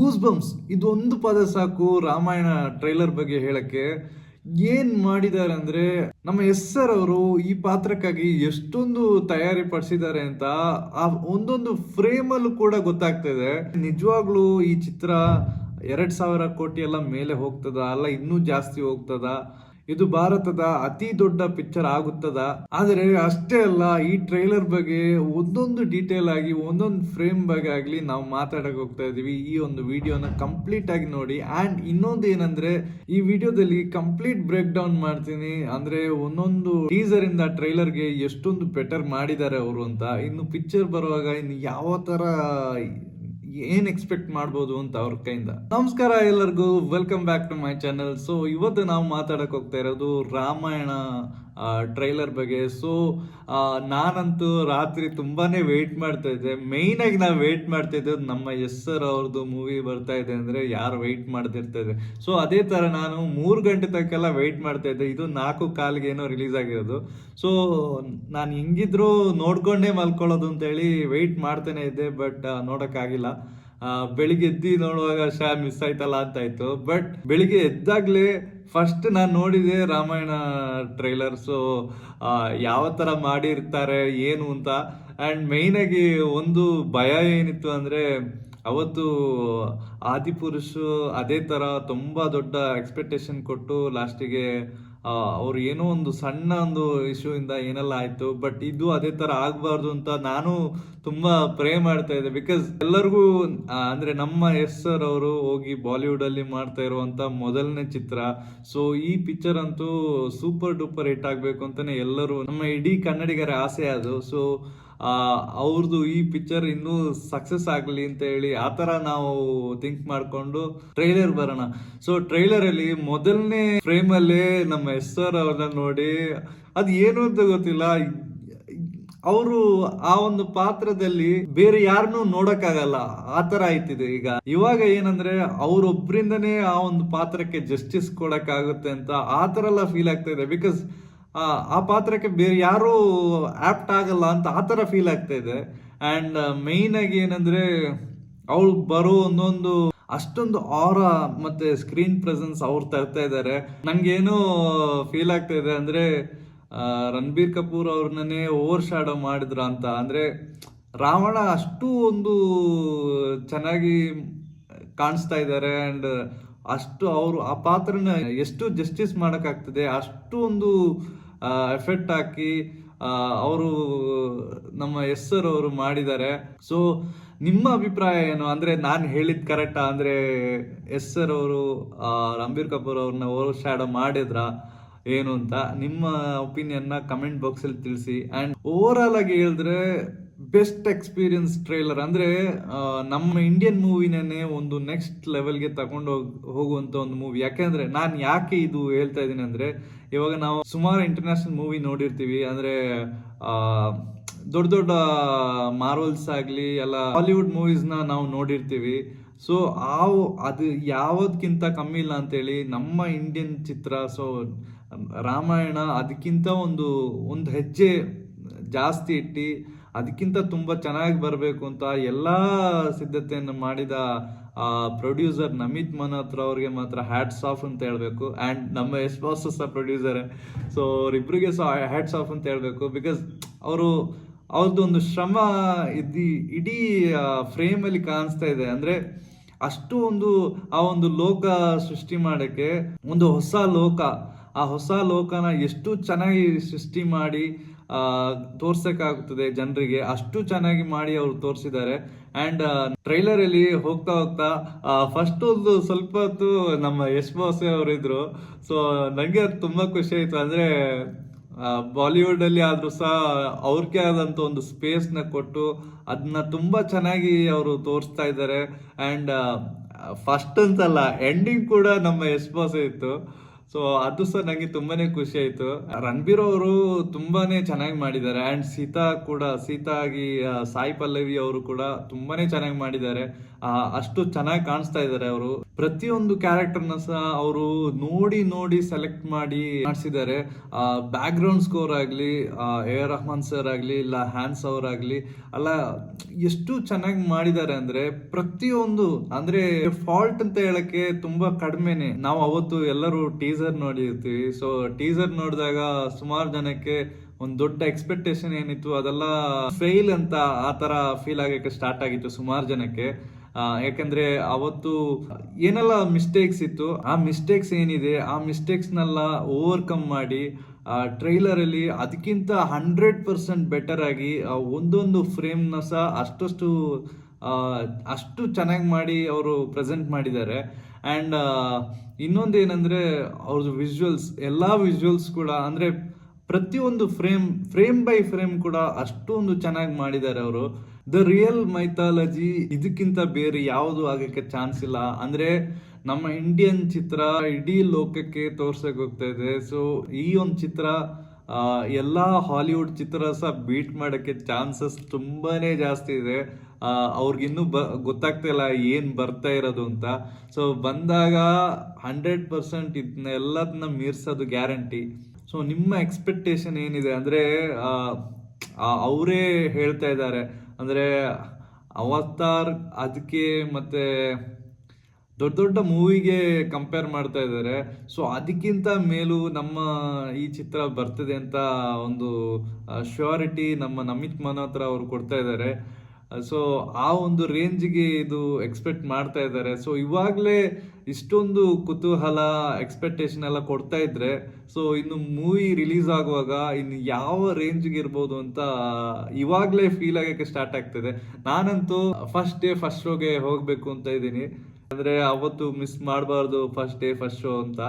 Goose bumps ಇದೊಂದು ಪದ ಸಾಕು ರಾಮಾಯಣ ಟ್ರೈಲರ್ ಬಗ್ಗೆ ಹೇಳಕ್ಕೆ. ಏನ್ ಮಾಡಿದ್ದಾರೆ ಅಂದ್ರೆ ನಮ್ಮ ಎಸ್ ಸರ್ ಅವರು ಈ ಪಾತ್ರಕ್ಕಾಗಿ ಎಷ್ಟೊಂದು ತಯಾರಿ ಪಡಿಸಿದ್ದಾರೆ ಅಂತ ಆ ಒಂದೊಂದು ಫ್ರೇಮ್ ಅಲ್ಲೂ ಕೂಡ ಗೊತ್ತಾಗ್ತಾ ಇದೆ. ನಿಜವಾಗ್ಲೂ ಈ ಚಿತ್ರ 2,000 ಕೋಟಿ ಎಲ್ಲ ಮೇಲೆ ಹೋಗ್ತದ ಅಲ್ಲ ಇನ್ನೂ ಜಾಸ್ತಿ ಹೋಗ್ತದ, ಇದು ಭಾರತದ ಅತಿ ದೊಡ್ಡ ಪಿಕ್ಚರ್ ಆಗುತ್ತದ. ಆದರೆ ಅಷ್ಟೇ ಅಲ್ಲ, ಈ ಟ್ರೈಲರ್ ಬಗ್ಗೆ ಒಂದೊಂದು ಡೀಟೇಲ್ ಆಗಿ ಒಂದೊಂದು ಫ್ರೇಮ್ ಬಗ್ಗೆ ಆಗ್ಲಿ ನಾವು ಮಾತಾಡಕ್ ಹೋಗ್ತಾ ಇದೀವಿ. ಈ ಒಂದು ವಿಡಿಯೋನ ಕಂಪ್ಲೀಟ್ ಆಗಿ ನೋಡಿ. ಅಂಡ್ ಇನ್ನೊಂದು ಏನಂದ್ರೆ, ಈ ವಿಡಿಯೋದಲ್ಲಿ ಕಂಪ್ಲೀಟ್ ಬ್ರೇಕ್ ಡೌನ್ ಮಾಡ್ತೀನಿ. ಅಂದ್ರೆ ಒಂದೊಂದು ಟೀಸರ್ ಇಂದ ಟ್ರೈಲರ್ಗೆ ಎಷ್ಟೊಂದು ಬೆಟರ್ ಮಾಡಿದ್ದಾರೆ ಅವರು ಅಂತ, ಇನ್ನು ಪಿಕ್ಚರ್ ಬರುವಾಗ ಇನ್ನು ಯಾವ ತರ ಏನ್ ಎಕ್ಸ್ಪೆಕ್ಟ್ ಮಾಡ್ಬೋದು ಅಂತ ಅವ್ರ ಕೈಯಿಂದ. ನಮಸ್ಕಾರ ಎಲ್ಲರಿಗೂ, welcome back to my channel. So ಇವತ್ತು ನಾವು ಮಾತಾಡಕ್ ಹೋಗ್ತಾ ಇರೋದು ರಾಮಾಯಣ ಟ್ರೈಲರ್ ಬಗ್ಗೆ. ಸೊ ನಾನಂತೂ ರಾತ್ರಿ ತುಂಬಾನೇ ವೇಟ್ ಮಾಡ್ತಾ ಇದ್ದೆ. ಮೇಯ್ನ್ ಆಗಿ ನಾವು ವೇಟ್ ಮಾಡ್ತಾ ಇದ್ದದ್ದು ನಮ್ಮ ಎಸ್ ಸರ್ ಅವ್ರದ್ದು ಮೂವಿ ಬರ್ತಾ ಇದೆ ಅಂದ್ರೆ ಯಾರು ವೇಟ್ ಮಾಡ್ತಿರ್ತಾ ಇದೆ. ಸೊ ಅದೇ ತರ ನಾನು 3 ಗಂಟೆ ತನಕೆಲ್ಲ ವೇಟ್ ಮಾಡ್ತಾ ಇದ್ದೆ. ಇದು 4:15 ಏನೋ ರಿಲೀಸ್ ಆಗಿರೋದು. ಸೊ ನಾನು ಹೆಂಗಿದ್ರು ನೋಡ್ಕೊಂಡೇ ಮಲ್ಕೊಳ್ಳೋದು ಅಂತೇಳಿ ವೆಯ್ಟ್ ಮಾಡ್ತಾನೆ ಇದ್ದೆ. ಬಟ್ ನೋಡೋಕ್ಕಾಗಿಲ್ಲ. ಬೆಳಿಗ್ಗೆ ಎದ್ದು ನೋಡುವಾಗ ಮಿಸ್ ಆಯ್ತಲ್ಲ ಅಂತ ಆಯ್ತು. ಬಟ್ ಬೆಳಿಗ್ಗೆ ಎದ್ದಾಗ್ಲೇ ಫಸ್ಟ್ ನಾನು ನೋಡಿದೆ ರಾಮಾಯಣ ಟ್ರೈಲರ್. ಸೊ ಯಾವ ತರ ಮಾಡಿರ್ತಾರೆ ಏನು ಅಂತ. ಅಂಡ್ ಮೇಯ್ನ್ ಆಗಿ ಒಂದು ಭಯ ಏನಿತ್ತು ಅಂದ್ರೆ, ಅವತ್ತು ಆದಿಪುರುಷ್ ಅದೇ ತರ ತುಂಬಾ ದೊಡ್ಡ ಎಕ್ಸ್ಪೆಕ್ಟೇಷನ್ ಕೊಟ್ಟು ಲಾಸ್ಟಿಗೆ ಅವ್ರು ಏನೋ ಒಂದು ಸಣ್ಣ ಒಂದು ಇಶ್ಯೂ ಇಂದ ಏನೆಲ್ಲ ಆಯ್ತು. ಬಟ್ ಇದು ಅದೇ ತರ ಆಗ್ಬಾರ್ದು ಅಂತ ನಾನು ತುಂಬಾ ಪ್ರೇ ಮಾಡ್ತಾ ಇದ್ದೆ. ಬಿಕಾಸ್ ಎಲ್ಲರಿಗೂ ಅಂದ್ರೆ ನಮ್ಮ ಎಸ್ ಸರ್ ಅವರು ಹೋಗಿ ಬಾಲಿವುಡ್ ಅಲ್ಲಿ ಮಾಡ್ತಾ ಇರುವಂತ ಮೊದಲನೇ ಚಿತ್ರ. ಸೊ ಈ ಪಿಕ್ಚರ್ ಅಂತೂ ಸೂಪರ್ ಡೂಪರ್ ಹಿಟ್ ಆಗ್ಬೇಕು ಅಂತಾನೆ ಎಲ್ಲರೂ, ನಮ್ಮ ಇಡೀ ಕನ್ನಡಿಗರ ಆಸೆ ಅದು. ಸೊ ಅವ್ರದ್ದು ಈ ಪಿಕ್ಚರ್ ಇನ್ನೂ ಸಕ್ಸಸ್ ಆಗಲಿ ಅಂತ ಹೇಳಿ ಆತರ ನಾವು ಥಿಂಕ್ ಮಾಡ್ಕೊಂಡು ಟ್ರೈಲರ್ ಬರೋಣ. ಸೊ ಟ್ರೈಲರ್ ಅಲ್ಲಿ ಮೊದಲನೇ ಫ್ರೇಮ್ ಅಲ್ಲೇ ನಮ್ಮ ಎಸ್ ಸರ್ ಅವ್ರನ್ನ ನೋಡಿ, ಅದು ಏನು ಅಂತ ಗೊತ್ತಿಲ್ಲ, ಅವರು ಆ ಒಂದು ಪಾತ್ರದಲ್ಲಿ ಬೇರೆ ಯಾರನ್ನೂ ನೋಡಕ್ಕಾಗಲ್ಲ ಆ ತರ ಆಯ್ತಿದೆ. ಇವಾಗ ಏನಂದ್ರೆ ಅವ್ರೊಬ್ರಿಂದನೇ ಆ ಒಂದು ಪಾತ್ರಕ್ಕೆ ಜಸ್ಟಿಸ್ ಕೊಡಕ್ ಆಗುತ್ತೆ ಅಂತ ಆ ತರ ಎಲ್ಲ ಫೀಲ್ ಆಗ್ತಾ ಇದೆ. ಬಿಕಾಸ್ ಆ ಪಾತ್ರಕ್ಕೆ ಬೇರೆ ಯಾರು ಆಪ್ಟ್ ಆಗಲ್ಲ ಅಂತ ಆ ತರ ಫೀಲ್ ಆಗ್ತಾ ಇದೆ. ಅಂಡ್ ಮೇಯ್ನ್ ಆಗಿ ಏನಂದ್ರೆ, ಅವ್ಳು ಬರೋ ಒಂದೊಂದು ಅಷ್ಟೊಂದು ಆರಾ ಮತ್ತೆ ಸ್ಕ್ರೀನ್ ಪ್ರೆಸೆನ್ಸ್ ಅವ್ರು ತರ್ತಾ ಇದ್ದಾರೆ. ನಂಗೇನು ಫೀಲ್ ಆಗ್ತಾ ಇದೆ ಅಂದ್ರೆ, ರಣಬೀರ್ ಕಪೂರ್ ಅವ್ರನ್ನೇ ಓವರ್ ಶಾಡೋ ಮಾಡಿದ್ರ ಅಂತ. ಅಂದ್ರೆ ರಾವಣ ಅಷ್ಟು ಒಂದು ಚೆನ್ನಾಗಿ ಕಾಣಿಸ್ತಾ ಇದ್ದಾರೆ. ಅಂಡ್ ಅಷ್ಟು ಅವರು ಆ ಪಾತ್ರನ ಎಷ್ಟು ಜಸ್ಟಿಸ್ ಮಾಡಕ್ಕಾಗ್ತದೆ ಅಷ್ಟು ಒಂದು ಎಫೆಕ್ಟ್ ಹಾಕಿ ಅವರು ನಮ್ಮ ಎಸ್ ಸರ್ ಅವರು ಮಾಡಿದ್ದಾರೆ. ಸೊ ನಿಮ್ಮ ಅಭಿಪ್ರಾಯ ಏನು? ಅಂದ್ರೆ ನಾನು ಹೇಳಿದ್ ಕರೆಕ್ಟಾ? ಅಂದ್ರೆ ಎಸ್ ಸರ್ ಅವರು ರಣಬೀರ್ ಕಪೂರ್ ಅವ್ರನ್ನ ಓವರ್ ಶಾಡೋ ಮಾಡಿದ್ರ ಏನು ಅಂತ ನಿಮ್ಮ ಒಪಿನಿಯನ್ನ ಕಮೆಂಟ್ ಬಾಕ್ಸ್ ಅಲ್ಲಿ ತಿಳಿಸಿ. ಅಂಡ್ ಓವರ್ ಆಲ್ ಆಗಿ ಹೇಳಿದ್ರೆ ಬೆಸ್ಟ್ ಎಕ್ಸ್ಪೀರಿಯನ್ಸ್ ಟ್ರೈಲರ್. ಅಂದ್ರೆ ನಮ್ಮ ಇಂಡಿಯನ್ ಮೂವಿನೇ ಒಂದು ನೆಕ್ಸ್ಟ್ ಲೆವೆಲ್ಗೆ ತಗೊಂಡು ಹೋಗುವಂತ ಒಂದು ಮೂವಿ. ಯಾಕೆಂದ್ರೆ ನಾನು ಯಾಕೆ ಇದು ಹೇಳ್ತಾ ಇದ್ದೀನಿ ಅಂದ್ರೆ, ಇವಾಗ ನಾವು ಸುಮಾರು ಇಂಟರ್ನ್ಯಾಷನಲ್ ಮೂವಿ ನೋಡಿರ್ತೀವಿ. ಅಂದ್ರೆ ದೊಡ್ಡ ದೊಡ್ಡ ಮಾರ್ವಲ್ಸ್ ಆಗ್ಲಿ ಎಲ್ಲ ಹಾಲಿವುಡ್ ಮೂವೀಸ್ ನಾವು ನೋಡಿರ್ತೀವಿ. ಸೊ ಅದು ಯಾವ್ದಕ್ಕಿಂತ ಕಮ್ಮಿ ಇಲ್ಲ ಅಂತೇಳಿ ನಮ್ಮ ಇಂಡಿಯನ್ ಚಿತ್ರ. ಸೊ ರಾಮಾಯಣ ಅದಕ್ಕಿಂತ ಒಂದು ಹೆಜ್ಜೆ ಜಾಸ್ತಿ ಇಟ್ಟು ಅದಕ್ಕಿಂತ ತುಂಬಾ ಚೆನ್ನಾಗಿ ಬರಬೇಕು ಅಂತ ಎಲ್ಲಾ ಸಿದ್ಧತೆಯನ್ನು ಮಾಡಿದ ಪ್ರೊಡ್ಯೂಸರ್ ನಮಿತ್ ಮಲ್ಹೋತ್ರ ಅವ್ರಿಗೆ ಮಾತ್ರ ಹ್ಯಾಟ್ಸ್ ಆಫ್ ಅಂತ ಹೇಳ್ಬೇಕು. ಅಂಡ್ ನಮ್ಮ ಎಸ್ ಬಾಸ್ ಪ್ರೊಡ್ಯೂಸರ್. ಸೊ ಅವ್ರಿಬ್ರಿಗೆ ಹ್ಯಾಟ್ಸ್ ಆಫ್ ಅಂತ ಹೇಳ್ಬೇಕು. ಬಿಕಾಸ್ ಅವ್ರದ್ದು ಒಂದು ಶ್ರಮ ಇಡೀ ಫ್ರೇಮ್ ಅಲ್ಲಿ ಕಾಣಿಸ್ತಾ ಇದೆ. ಅಂದ್ರೆ ಅಷ್ಟು ಆ ಒಂದು ಲೋಕ ಸೃಷ್ಟಿ ಮಾಡಕ್ಕೆ, ಒಂದು ಹೊಸ ಲೋಕ, ಆ ಹೊಸ ಲೋಕನ ಎಷ್ಟು ಚೆನ್ನಾಗಿ ಸೃಷ್ಟಿ ಮಾಡಿ ತೋರ್ಸಕ್ಕಾಗುತ್ತದೆ ಜನರಿಗೆ, ಅಷ್ಟು ಚೆನ್ನಾಗಿ ಮಾಡಿ ಅವ್ರು ತೋರಿಸಿದ್ದಾರೆ. ಅಂಡ್ ಟ್ರೈಲರ್ ಅಲ್ಲಿ ಹೋಗ್ತಾ ಹೋಗ್ತಾ ಫಸ್ಟ್ ಒಂದು ಸ್ವಲ್ಪ ಹೊತ್ತು ನಮ್ಮ ಯಶ್ ಬಾಸ್ ಅವರು ಇದ್ರು. ಸೊ ನಂಗೆ ಅದು ತುಂಬಾ ಖುಷಿ ಆಯ್ತು. ಅಂದ್ರೆ ಬಾಲಿವುಡ್ ಅಲ್ಲಿ ಆದ್ರೂ ಸಹ ಅವ್ರಿಗೆ ಆದಂತ ಒಂದು ಸ್ಪೇಸ್ ನ ಕೊಟ್ಟು ಅದನ್ನ ತುಂಬಾ ಚೆನ್ನಾಗಿ ಅವರು ತೋರಿಸ್ತಾ ಇದ್ದಾರೆ. ಅಂಡ್ ಫಸ್ಟ್ ಅಂತಲ್ಲ, ಎಂಡಿಂಗ್ ಕೂಡ ನಮ್ಮ ಯಶ್ ಬಾಸ್ ಇತ್ತು. ಸೊ ಅದು ಸಹ ನಂಗೆ ತುಂಬಾನೇ ಖುಷಿ ಆಯ್ತು. ರಣಬೀರ್ ಅವರು ತುಂಬಾನೇ ಚೆನ್ನಾಗಿ ಮಾಡಿದ್ದಾರೆ. ಅಂಡ್ ಸೀತಾ ಆಗಿ ಸಾಯಿ ಪಲ್ಲವಿ ಅವರು ಕೂಡ ತುಂಬಾನೇ ಚೆನ್ನಾಗಿ ಮಾಡಿದ್ದಾರೆ. ಅಷ್ಟು ಚೆನ್ನಾಗಿ ಕಾಣಿಸ್ತಾ ಇದ್ದಾರೆ ಅವರು. ಪ್ರತಿಯೊಂದು ಕ್ಯಾರೆಕ್ಟರ್ನ ಸಹ ಅವರು ನೋಡಿ ನೋಡಿ ಸೆಲೆಕ್ಟ್ ಮಾಡಿ ಮಾಡಿಸಿದ್ದಾರೆ. ಬ್ಯಾಕ್ ಗ್ರೌಂಡ್ ಸ್ಕೋರ್ ಆಗ್ಲಿ, ಎ ಆರ್ ರೆಹಮಾನ್ ಸರ್ ಆಗ್ಲಿ, ಇಲ್ಲ ಹ್ಯಾನ್ಸ್ ಅವರ್ ಆಗ್ಲಿ, ಅಲ್ಲ ಎಷ್ಟು ಚೆನ್ನಾಗಿ ಮಾಡಿದ್ದಾರೆ ಅಂದ್ರೆ ಪ್ರತಿಯೊಂದು ಅಂದ್ರೆ ಫಾಲ್ಟ್ ಅಂತ ಹೇಳಕ್ಕೆ ತುಂಬಾ ಕಡಿಮೆನೆ. ನಾವು ಅವತ್ತು ಎಲ್ಲರೂ ಟೀಸರ್ ನೋಡಿರ್ತೀವಿ. ಸೊ ಟೀಸರ್ ನೋಡಿದಾಗ ಸುಮಾರು ಜನಕ್ಕೆ ಒಂದ್ ದೊಡ್ಡ ಎಕ್ಸ್ಪೆಕ್ಟೇಷನ್ ಏನಿತ್ತು ಅದೆಲ್ಲ ಫೇಲ್ ಅಂತ ಆ ತರ ಫೀಲ್ ಆಗಕ್ಕೆ ಸ್ಟಾರ್ಟ್ ಆಗಿತ್ತು ಸುಮಾರು ಜನಕ್ಕೆ. ಯಾಕಂದ್ರೆ ಅವತ್ತು ಏನೆಲ್ಲ ಮಿಸ್ಟೇಕ್ಸ್ ಇತ್ತು, ಆ ಮಿಸ್ಟೇಕ್ಸ್ ಏನಿದೆ ಆ ಮಿಸ್ಟೇಕ್ಸ್ನೆಲ್ಲ ಓವರ್ಕಮ್ ಮಾಡಿ ಟ್ರೈಲರ್ ಅಲ್ಲಿ ಅದಕ್ಕಿಂತ 100% ಬೆಟರ್ ಆಗಿ ಒಂದೊಂದು ಫ್ರೇಮ್ನ ಸಹ ಅಷ್ಟು ಚೆನ್ನಾಗಿ ಮಾಡಿ ಅವರು ಪ್ರೆಸೆಂಟ್ ಮಾಡಿದ್ದಾರೆ. ಆ್ಯಂಡ್ ಇನ್ನೊಂದೇನೆಂದ್ರೆ ಅವ್ರದ್ದು ಎಲ್ಲಾ ವಿಜುವಲ್ಸ್ ಕೂಡ ಅಂದ್ರೆ ಪ್ರತಿಯೊಂದು ಫ್ರೇಮ್ ಬೈ ಫ್ರೇಮ್ ಕೂಡ ಅಷ್ಟೊಂದು ಚೆನ್ನಾಗಿ ಮಾಡಿದ್ದಾರೆ ಅವರು. ದ ರಿಯಲ್ ಮೈಥಾಲಜಿ ಇದಕ್ಕಿಂತ ಬೇರೆ ಯಾವುದು ಆಗಕ್ಕೆ ಚಾನ್ಸ್ ಇಲ್ಲ. ಅಂದ್ರೆ ನಮ್ಮ ಇಂಡಿಯನ್ ಚಿತ್ರ ಇಡೀ ಲೋಕಕ್ಕೆ ತೋರ್ಸಕ್ ಹೋಗ್ತಾ ಇದೆ. ಸೊ ಈ ಒಂದು ಚಿತ್ರ ಎಲ್ಲಾ ಹಾಲಿವುಡ್ ಚಿತ್ರ ಸಹ ಬೀಟ್ ಮಾಡಕ್ಕೆ ಚಾನ್ಸಸ್ ತುಂಬಾನೇ ಜಾಸ್ತಿ ಇದೆ. ಅವ್ರಿಗಿನ್ನೂ ಗೊತ್ತಾಗ್ತಾ ಇಲ್ಲ ಏನ್ ಬರ್ತಾ ಇರೋದು ಅಂತ. ಸೊ ಬಂದಾಗ 100% ಇದನ್ನೆಲ್ಲದನ್ನ ಮೀರ್ಸೋದು ಗ್ಯಾರಂಟಿ. ಸೊ ನಿಮ್ಮ ಎಕ್ಸ್ಪೆಕ್ಟೇಷನ್ ಏನಿದೆ ಅಂದ್ರೆ ಅವರೇ ಹೇಳ್ತಾ ಇದ್ದಾರೆ ಅಂದ್ರೆ ಅವತಾರ್ ಅದಕ್ಕೆ ಮತ್ತೆ ದೊಡ್ಡ ದೊಡ್ಡ ಮೂವಿಗೆ ಕಂಪೇರ್ ಮಾಡ್ತಾ ಇದ್ದಾರೆ. ಸೊ ಅದಕ್ಕಿಂತ ಮೇಲೂ ನಮ್ಮ ಈ ಚಿತ್ರ ಬರ್ತದೆ ಅಂತ ಒಂದು ಶ್ಯೂರಿಟಿ ನಮ್ಮ ನಮಿತ್ ಮಲ್ಹೋತ್ರಾ ಅವರು ಕೊಡ್ತಾ ಇದ್ದಾರೆ. ಸೊ ಆ ಒಂದು ರೇಂಜ್ಗೆ ಇದು ಎಕ್ಸ್ಪೆಕ್ಟ್ ಮಾಡ್ತಾ ಇದ್ದಾರೆ. ಸೊ ಇವಾಗಲೇ ಇಷ್ಟೊಂದು ಕುತೂಹಲ ಎಕ್ಸ್ಪೆಕ್ಟೇಷನ್ ಎಲ್ಲ ಕೊಡ್ತಾ ಇದ್ರೆ, ಸೊ ಇನ್ನು ಮೂವಿ ರಿಲೀಸ್ ಆಗುವಾಗ ಇನ್ನು ಯಾವ ರೇಂಜ್ಗೆ ಇರ್ಬೋದು ಅಂತ ಇವಾಗಲೇ ಫೀಲ್ ಆಗಕ್ಕೆ ಸ್ಟಾರ್ಟ್ ಆಗ್ತಿದೆ. ನಾನಂತೂ ಫಸ್ಟ್ ಶೋಗೆ ಹೋಗ್ಬೇಕು ಅಂತ ಇದ್ದೀನಿ. ಅಂದ್ರೆ ಅವತ್ತು ಮಿಸ್ ಮಾಡಬಾರ್ದು ಫಸ್ಟ್ ಶೋ ಅಂತ.